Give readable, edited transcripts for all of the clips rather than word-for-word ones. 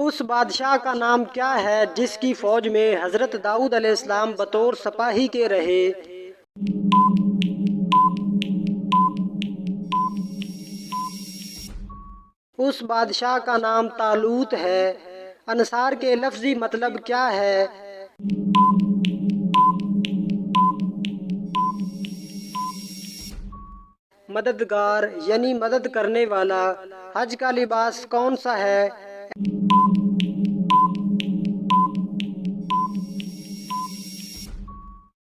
اس بادشاہ کا نام کیا ہے جس کی فوج میں حضرت داؤد علیہ السلام بطور سپاہی کے رہے؟ اس بادشاہ کا نام طالوت ہے۔ انصار کے لفظی مطلب کیا ہے؟ مددگار یعنی مدد کرنے والا۔ حج کا لباس کون سا ہے؟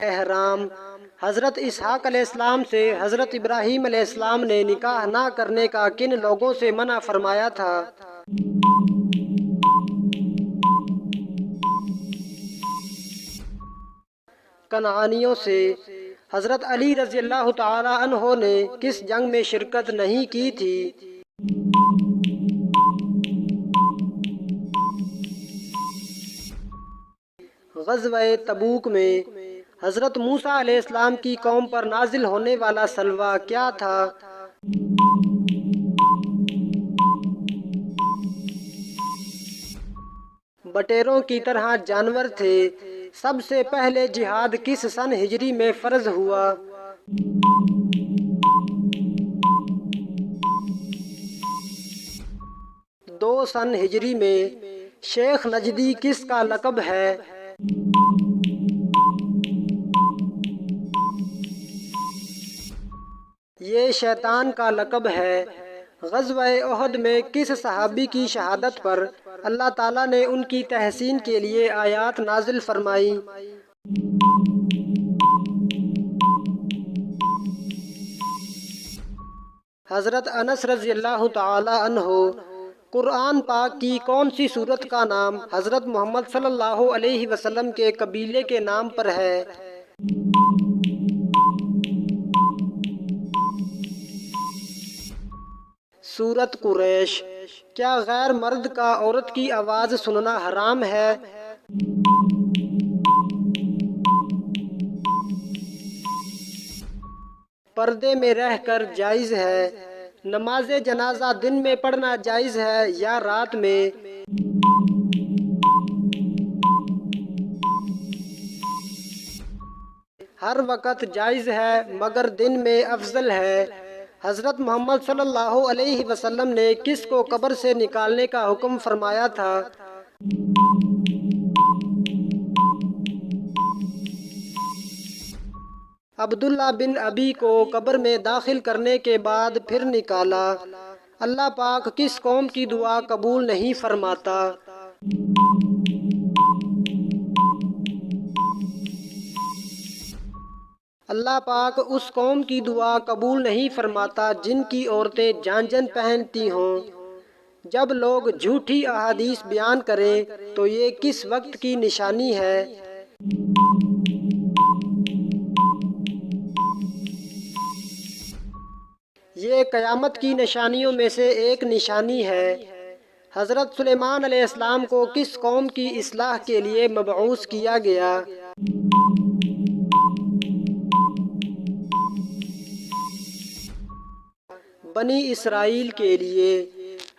احرام۔ حضرت اسحاق علیہ السلام سے حضرت ابراہیم علیہ السلام نے نکاح نہ کرنے کا کن لوگوں سے منع فرمایا تھا؟ کنعانیوں سے۔ حضرت علی رضی اللہ تعالی عنہ نے کس جنگ میں شرکت نہیں کی تھی؟ غزوہ تبوک میں۔ حضرت موسیٰ علیہ السلام کی قوم پر نازل ہونے والا سلوہ کیا تھا؟ بٹیروں کی طرح جانور تھے۔ سب سے پہلے جہاد کس سن ہجری میں فرض ہوا؟ دو سن ہجری میں۔ شیخ نجدی کس کا لقب ہے؟ یہ شیطان کا لقب ہے۔ غزوہ احد میں کس صحابی کی شہادت پر اللہ تعالیٰ نے ان کی تحسین کے لیے آیات نازل فرمائی؟ حضرت انس رضی اللہ تعالی عنہ۔ قرآن پاک کی کون سی سورت کا نام حضرت محمد صلی اللہ علیہ وسلم کے قبیلے کے نام پر ہے؟ سورت قریش۔ کیا غیر مرد کا عورت کی آواز سننا حرام ہے؟ پردے میں رہ کر جائز ہے۔ نماز جنازہ دن میں پڑھنا جائز ہے یا رات میں؟ ہر وقت جائز ہے مگر دن میں افضل ہے۔ حضرت محمد صلی اللہ علیہ وسلم نے کس کو قبر سے نکالنے کا حکم فرمایا تھا؟ عبداللہ بن ابی کو قبر میں داخل کرنے کے بعد پھر نکالا۔ اللہ پاک کس قوم کی دعا قبول نہیں فرماتا؟ اللہ پاک اس قوم کی دعا قبول نہیں فرماتا جن کی عورتیں جانجن پہنتی ہوں۔ جب لوگ جھوٹی احادیث بیان کریں تو یہ کس وقت کی نشانی ہے؟ یہ قیامت کی نشانیوں میں سے ایک نشانی ہے۔ حضرت سلیمان علیہ السلام کو کس قوم کی اصلاح کے لیے مبعوث کیا گیا؟ بنی اسرائیل کے لیے۔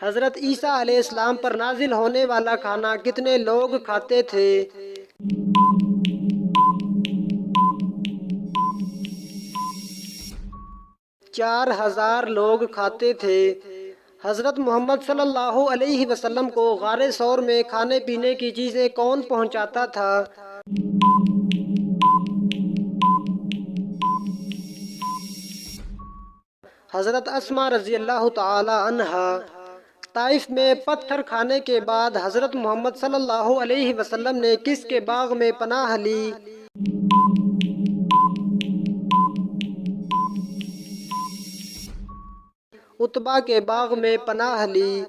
حضرت عیسیٰ علیہ السلام پر نازل ہونے والا کھانا کتنے لوگ کھاتے تھے؟ 4000 لوگ کھاتے تھے۔ حضرت محمد صلی اللہ علیہ وسلم کو غار ثور میں کھانے پینے کی چیزیں کون پہنچاتا تھا؟ حضرت اسماء رضی اللہ تعالی عنہا۔ طائف میں پتھر کھانے کے بعد حضرت محمد صلی اللہ علیہ وسلم نے کس کے باغ میں پناہ لی؟ عتبہ کے باغ میں پناہ لی۔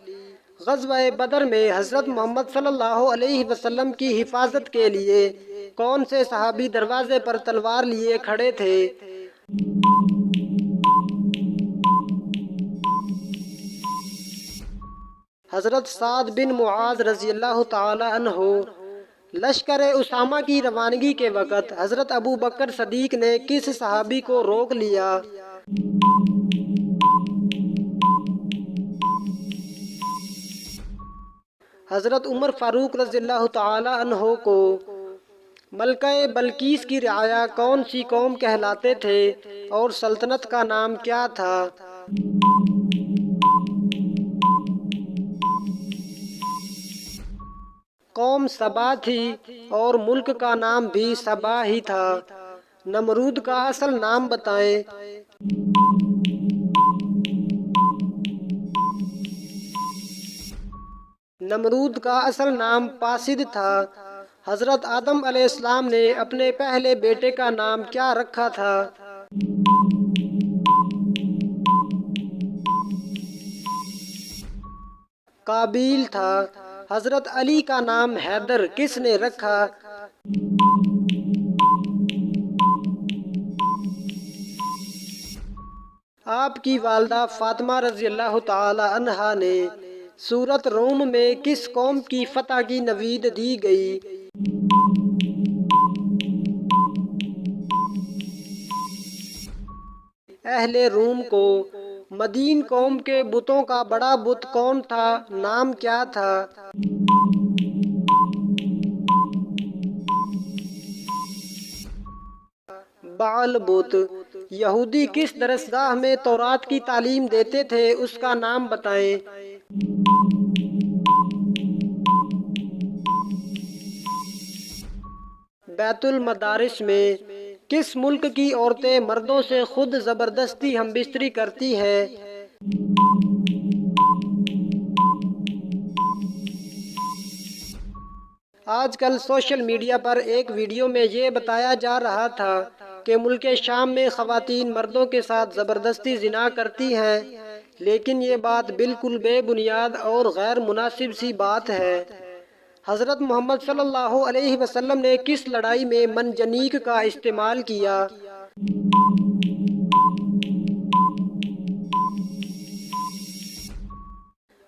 غزوہ بدر میں حضرت محمد صلی اللہ علیہ وسلم کی حفاظت کے لیے کون سے صحابی دروازے پر تلوار لیے کھڑے تھے؟ حضرت سعد بن معاذ رضی اللہ تعالی عنہ۔ لشکر اسامہ کی روانگی کے وقت حضرت ابو بکر صدیق نے کس صحابی کو روک لیا؟ حضرت عمر فاروق رضی اللہ تعالی عنہ کو ملکہ بلقیس کی رعایا کون سی قوم کہلاتے تھے اور سلطنت کا نام کیا تھا؟ قوم سبا تھی اور ملک کا نام بھی سبا ہی تھا۔ نمرود کا اصل نام بتائیں۔ نمرود کا اصل نام پاسد تھا۔ حضرت آدم علیہ السلام نے اپنے پہلے بیٹے کا نام کیا رکھا تھا؟ قابیل تھا۔ حضرت علی کا نام حیدر کس نے رکھا؟ آپ کی والدہ فاطمہ رضی اللہ تعالی عنہا نے سورۃ روم میں کس قوم کی فتح کی نوید دی گئی؟ اہل روم کو مدین قوم کے بتوں کا بڑا بت کون تھا؟ نام کیا تھا؟ بعل بت۔ یہودی کس درسگاہ میں تورات کی تعلیم دیتے تھے، اس کا نام بتائیں۔ بیت المدارس میں۔ کس ملک کی عورتیں مردوں سے خود زبردستی ہم بستری کرتی ہیں؟ آج کل سوشل میڈیا پر ایک ویڈیو میں یہ بتایا جا رہا تھا کہ ملک شام میں خواتین مردوں کے ساتھ زبردستی زنا کرتی ہیں، لیکن یہ بات بالکل بے بنیاد اور غیر مناسب سی بات ہے۔ حضرت محمد صلی اللہ علیہ وسلم نے کس لڑائی میں منجنیق کا استعمال کیا؟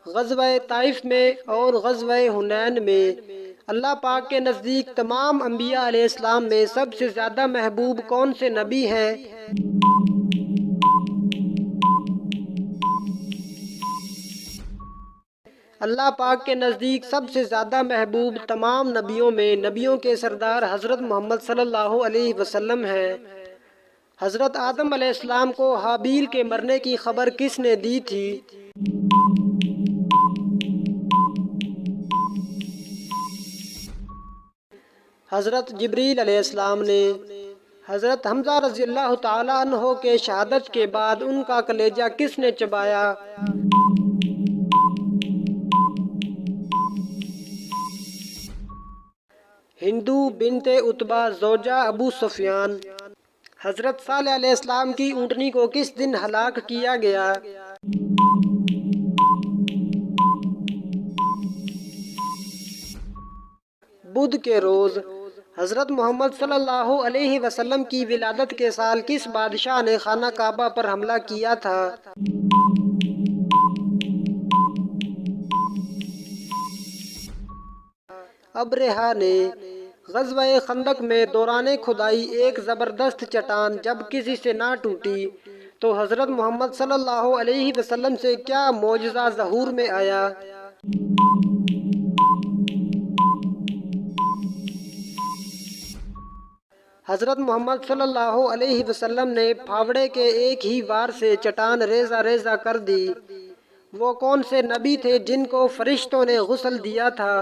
غزوہ طائف میں اور غزوہ حنین میں۔ اللہ پاک کے نزدیک تمام انبیاء علیہ السلام میں سب سے زیادہ محبوب کون سے نبی ہیں؟ اللہ پاک کے نزدیک سب سے زیادہ محبوب تمام نبیوں میں نبیوں کے سردار حضرت محمد صلی اللہ علیہ وسلم ہیں۔ حضرت آدم علیہ السلام کو حابیل کے مرنے کی خبر کس نے دی تھی؟ حضرت جبریل علیہ السلام نے۔ حضرت حمزہ رضی اللہ تعالی عنہ کے شہادت کے بعد ان کا کلیجہ کس نے چبایا؟ ہندو بنت عتبہ زوجہ ابو سفیان۔ حضرت صالح علیہ السلام کی اونٹنی کو کس دن ہلاک کیا گیا؟ بدھ کے روز۔ حضرت محمد صلی اللہ علیہ وسلم کی ولادت کے سال کس بادشاہ نے خانہ کعبہ پر حملہ کیا تھا؟ ابرہہ نے۔ غزوہ خندق میں دوران کھدائی ایک زبردست چٹان جب کسی سے نہ ٹوٹی تو حضرت محمد صلی اللہ علیہ وسلم سے کیا معجزہ ظہور میں آیا؟ حضرت محمد صلی اللہ علیہ وسلم نے پھاوڑے کے ایک ہی وار سے چٹان ریزہ ریزہ کر دی۔ وہ کون سے نبی تھے جن کو فرشتوں نے غسل دیا تھا؟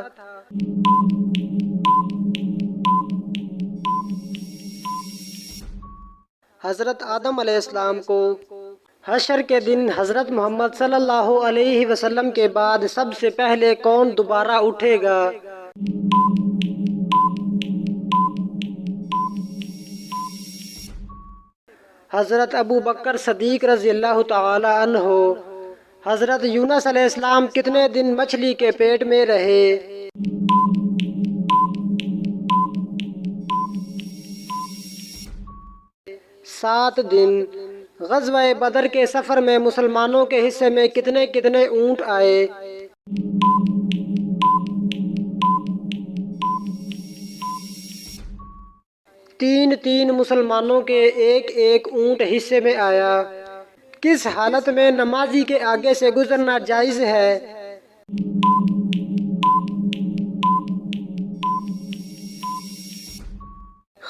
حضرت آدم علیہ السلام کو۔ حشر کے دن حضرت محمد صلی اللہ علیہ وسلم کے بعد سب سے پہلے کون دوبارہ اٹھے گا؟ حضرت ابو بکر صدیق رضی اللہ تعالی عنہ۔ حضرت یونس علیہ السلام کتنے دن مچھلی کے پیٹ میں رہے؟ 7 دن۔ غزوہ بدر کے سفر میں مسلمانوں کے حصے میں کتنے کتنے اونٹ آئے؟ 3 مسلمانوں کے ایک ایک اونٹ حصے میں آیا۔ کس حالت میں نمازی کے آگے سے گزرنا جائز ہے؟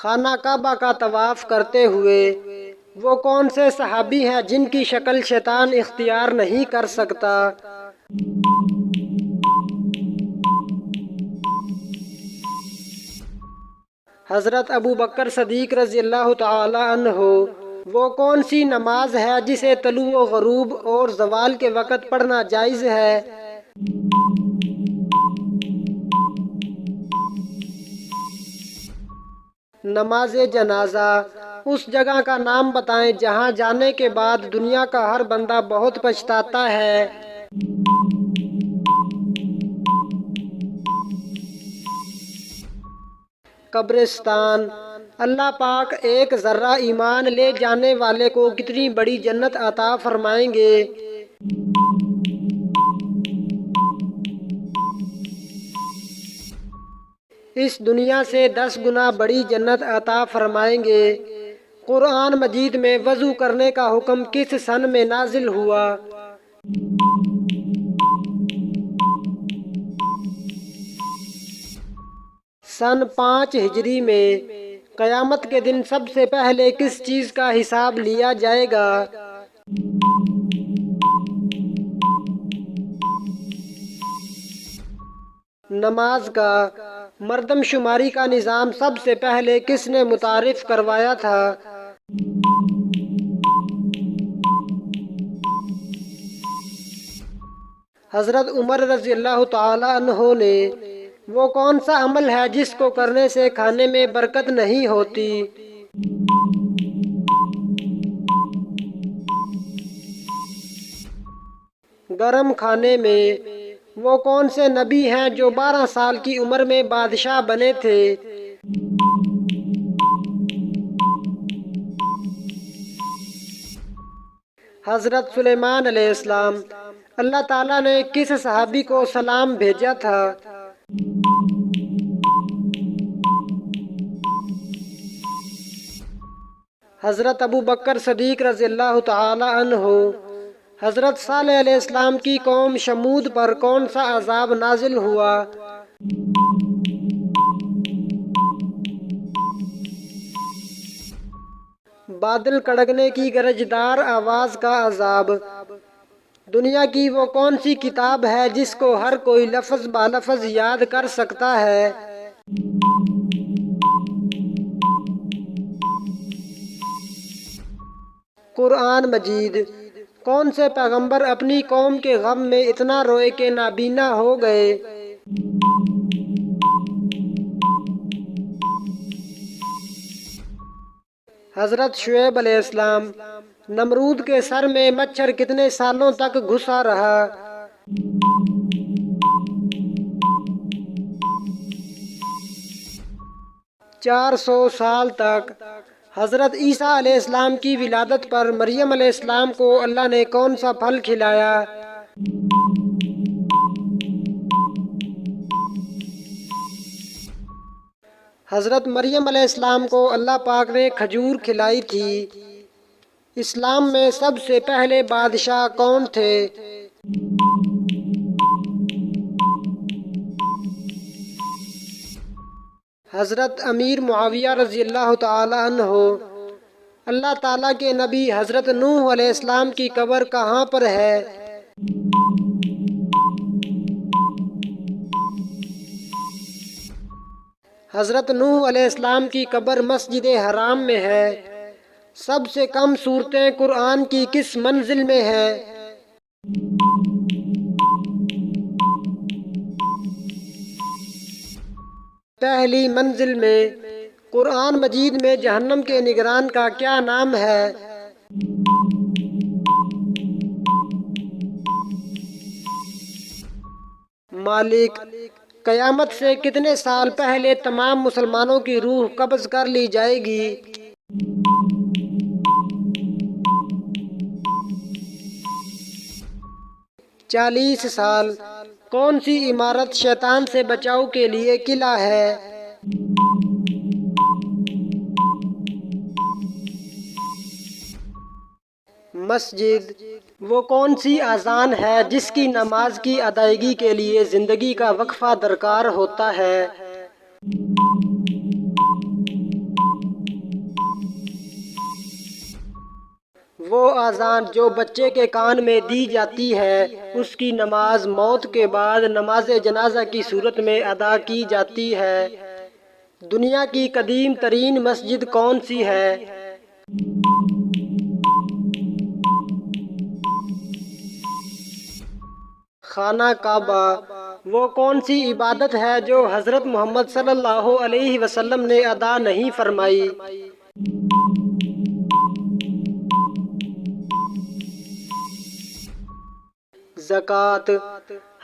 خانہ کعبہ کا طواف کرتے ہوئے وہ کون سے صحابی ہیں جن کی شکل شیطان اختیار نہیں کر سکتا؟ حضرت ابو بکر صدیق رضی اللہ تعالی عنہ۔ وہ کون سی نماز ہے جسے طلوع و غروب اور زوال کے وقت پڑھنا جائز ہے؟ نماز جنازہ۔ اس جگہ کا نام بتائیں جہاں جانے کے بعد دنیا کا ہر بندہ بہت پچھتاتا ہے۔ قبرستان۔ اللہ پاک ایک ذرہ ایمان لے جانے والے کو کتنی بڑی جنت عطا فرمائیں گے؟ اس دنیا سے 10 گنا بڑی جنت عطا فرمائیں گے۔ قرآن مجید میں وضو کرنے کا حکم کس سن میں نازل ہوا؟ سن 5 ہجری میں۔ قیامت کے دن سب سے پہلے کس چیز کا حساب لیا جائے گا؟ نماز کا۔ مردم شماری کا نظام سب سے پہلے کس نے متعارف کروایا تھا؟ حضرت عمر رضی اللہ تعالی عنہ نے۔ وہ کون سا عمل ہے جس کو کرنے سے کھانے میں برکت نہیں ہوتی؟ گرم کھانے میں۔ وہ کون سے نبی ہیں جو 12 سال کی عمر میں بادشاہ بنے تھے؟ حضرت سلیمان علیہ السلام۔ اللہ تعالیٰ نے کس صحابی کو سلام بھیجا تھا؟ حضرت ابو بکر صدیق رضی اللہ تعالی عنہ۔ حضرت صالح علیہ السلام کی قوم شمود پر کون سا عذاب نازل ہوا؟ بادل کڑکنے کی گرجدار آواز کا عذاب۔ دنیا کی وہ کون سی کتاب ہے جس کو ہر کوئی لفظ با لفظ یاد کر سکتا ہے؟ قرآن مجید۔ کون سے پیغمبر اپنی قوم کے غم میں اتنا روئے کہ نابینا ہو گئے؟ حضرت شعیب علیہ السلام۔ نمرود کے سر میں مچھر کتنے سالوں تک گھسا رہا؟ چار 400 سال تک۔ حضرت عیسیٰ علیہ السلام کی ولادت پر مریم علیہ السلام کو اللہ نے کون سا پھل کھلایا؟ حضرت مریم علیہ السلام کو اللہ پاک نے کھجور کھلائی تھی۔ اسلام میں سب سے پہلے بادشاہ کون تھے؟ حضرت امیر معاویہ رضی اللہ تعالی عنہ۔ اللہ تعالیٰ کے نبی حضرت نوح علیہ السلام کی قبر کہاں پر ہے؟ حضرت نوح علیہ السلام کی قبر مسجد حرام میں ہے۔ سب سے کم سورتیں قرآن کی کس منزل میں ہیں؟ پہلی منزل میں۔ قرآن مجید میں جہنم کے نگران کا کیا نام ہے؟ مالک۔ قیامت سے کتنے سال پہلے تمام مسلمانوں کی روح قبض کر لی جائے گی؟ 40 سال۔ کون سی عمارت شیطان سے بچاؤ کے لیے قلعہ ہے؟ مسجد۔ وہ کون سی اذان ہے جس کی نماز کی ادائیگی کے لیے زندگی کا وقفہ درکار ہوتا ہے؟ وہ اذان جو بچے کے کان میں دی جاتی ہے اس کی نماز موت کے بعد نماز جنازہ کی صورت میں ادا کی جاتی ہے۔ دنیا کی قدیم ترین مسجد کون سی ہے؟ خانہ کعبہ۔ وہ کون سی عبادت ہے جو حضرت محمد صلی اللہ علیہ وسلم نے ادا نہیں فرمائی؟ زکوٰۃ۔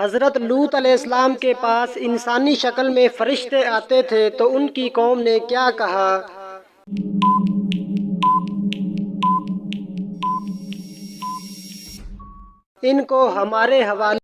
حضرت لوط علیہ السلام کے پاس انسانی شکل میں فرشتے آتے تھے تو ان کی قوم نے کیا کہا؟ ان کو ہمارے حوالے